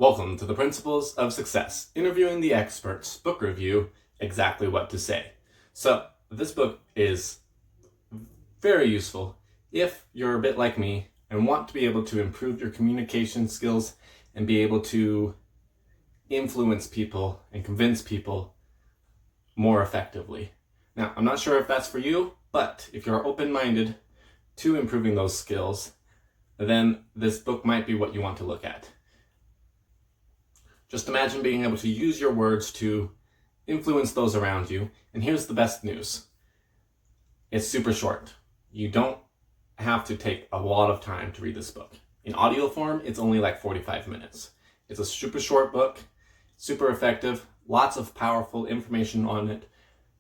Welcome to the Principles of Success, interviewing the experts, book review, exactly what to say. So this book is very useful if you're a bit like me and want to be able to improve your communication skills and be able to influence people and convince people more effectively. Now, I'm not sure if that's for you, but if you're open-minded to improving those skills, then this book might be what you want to look at. Just imagine being able to use your words to influence those around you. And here's the best news. It's super short. You don't have to take a lot of time to read this book. In audio form, it's only like 45 minutes. It's a super short book, super effective, lots of powerful information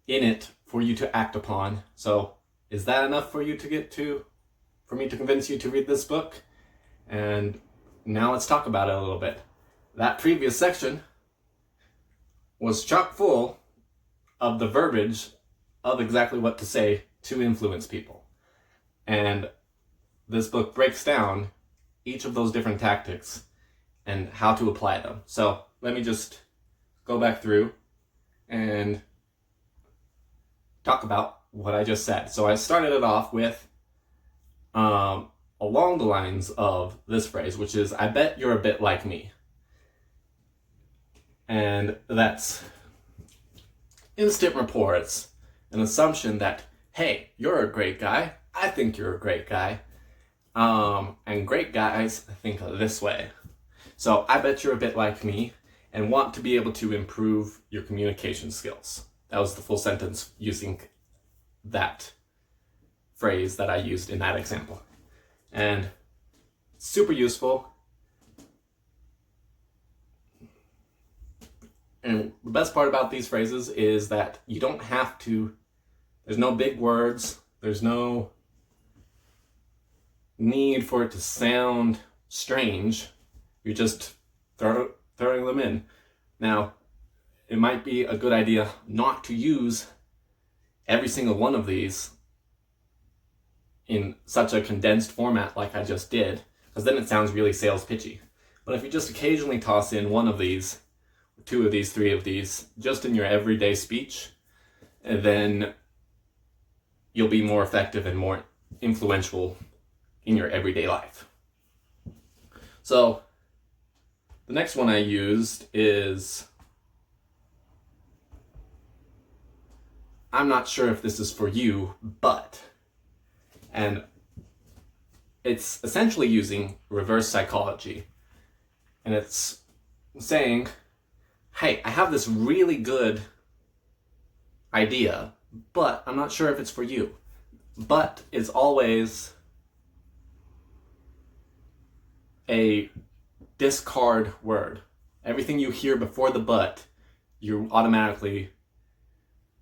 in it for you to act upon. So is that enough for me to convince you to read this book? And now let's talk about it a little bit. That previous section was chock full of the verbiage of exactly what to say to influence people. And this book breaks down each of those different tactics and how to apply them. So let me just go back through and talk about what I just said. So I started it off with along the lines of this phrase, which is, I bet you're a bit like me. And that's instant rapport. It's an assumption that, hey, you're a great guy. I think you're a great guy. And great guys think this way. So I bet you're a bit like me and want to be able to improve your communication skills. That was the full sentence using that phrase that I used in that example. And super useful. And the best part about these phrases is that you don't have to, there's no big words, there's no need for it to sound strange. You're just throwing them in. Now, it might be a good idea not to use every single one of these in such a condensed format like I just did, because then it sounds really sales pitchy. But if you just occasionally toss in one of these, two of these, three of these, just in your everyday speech, and then you'll be more effective and more influential in your everyday life. So the next one I used is, I'm not sure if this is for you, but, and it's essentially using reverse psychology. And it's saying, hey, I have this really good idea, but I'm not sure if it's for you. But is always a discard word. Everything you hear before the but, you automatically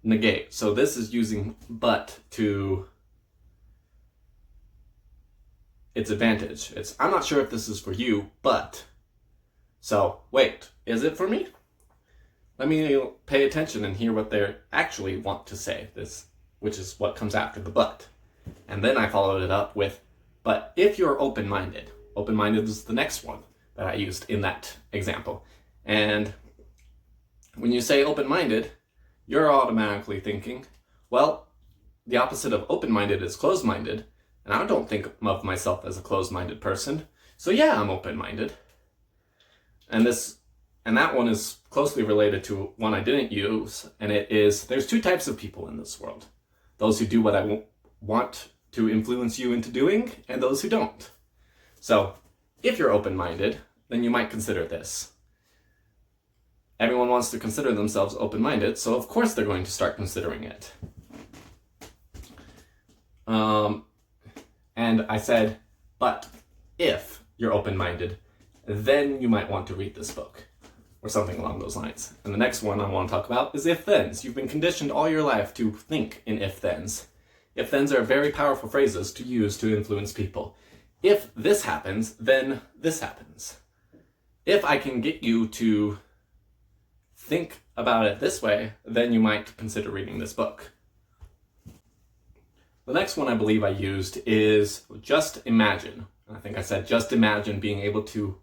negate. So this is using but to its advantage. It's, I'm not sure if this is for you, but. So wait, is it for me? Let me pay attention and hear what they actually want to say, this, which is what comes after the but. And then I followed it up with, but if you're open-minded. Open-minded is the next one that I used in that example. And when you say open-minded, you're automatically thinking, well, the opposite of open-minded is closed-minded, and I don't think of myself as a closed-minded person, so yeah, I'm open-minded. And that one is closely related to one I didn't use, and it is, there's two types of people in this world. Those who do what I want to influence you into doing, and those who don't. So, if you're open-minded, then you might consider this. Everyone wants to consider themselves open-minded, so of course they're going to start considering it. And I said, but if you're open-minded, then you might want to read this book. Or something along those lines. And the next one I want to talk about is if-thens. You've been conditioned all your life to think in if-thens. If-thens are very powerful phrases to use to influence people. If this happens, then this happens. If I can get you to think about it this way, then you might consider reading this book. The next one I believe I used is just imagine. I think I said just imagine being able to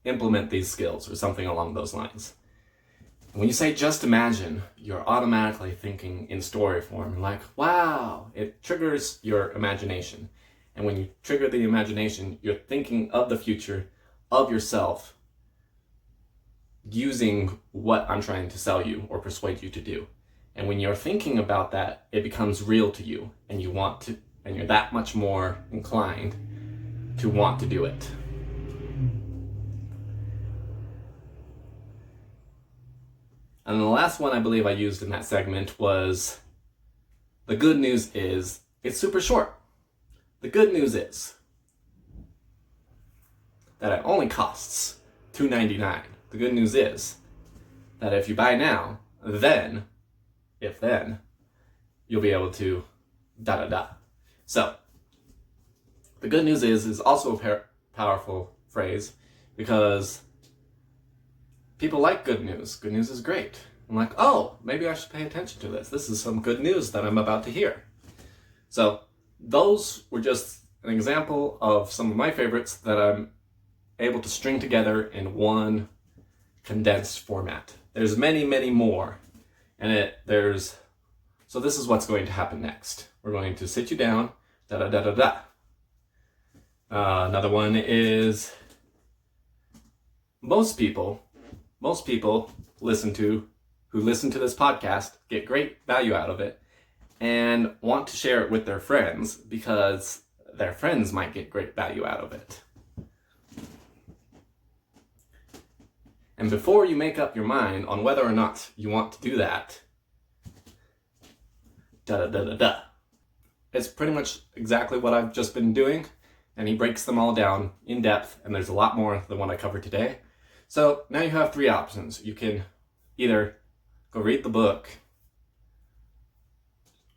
implement these skills, or something along those lines. And when you say just imagine, you're automatically thinking in story form, and like, wow, it triggers your imagination. And when you trigger the imagination, you're thinking of the future, of yourself, using what I'm trying to sell you or persuade you to do. And when you're thinking about that, it becomes real to you, and you're that much more inclined to want to do it. And the last one I believe I used in that segment was, the good news is it's super short. The good news is that it only costs $2.99. The good news is that if you buy now, then you'll be able to da-da-da. So, the good news is also a powerful phrase, because people like good news. Good news is great. I'm like, oh, maybe I should pay attention to this. This is some good news that I'm about to hear. So those were just an example of some of my favorites that I'm able to string together in one condensed format. There's many, many more. So this is what's going to happen next. We're going to sit you down, da-da-da-da-da. Another one is, most people who listen to this podcast get great value out of it and want to share it with their friends because their friends might get great value out of it. And before you make up your mind on whether or not you want to do that, da-da-da-da-da, it's pretty much exactly what I've just been doing, and he breaks them all down in depth, and there's a lot more than what I covered today. So now you have three options. You can either go read the book,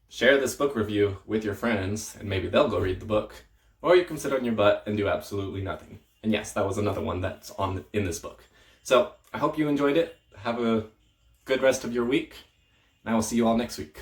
share this book review with your friends, and maybe they'll go read the book, or you can sit on your butt and do absolutely nothing. And yes, that was another one that's in this book. So I hope you enjoyed it. Have a good rest of your week, and I will see you all next week.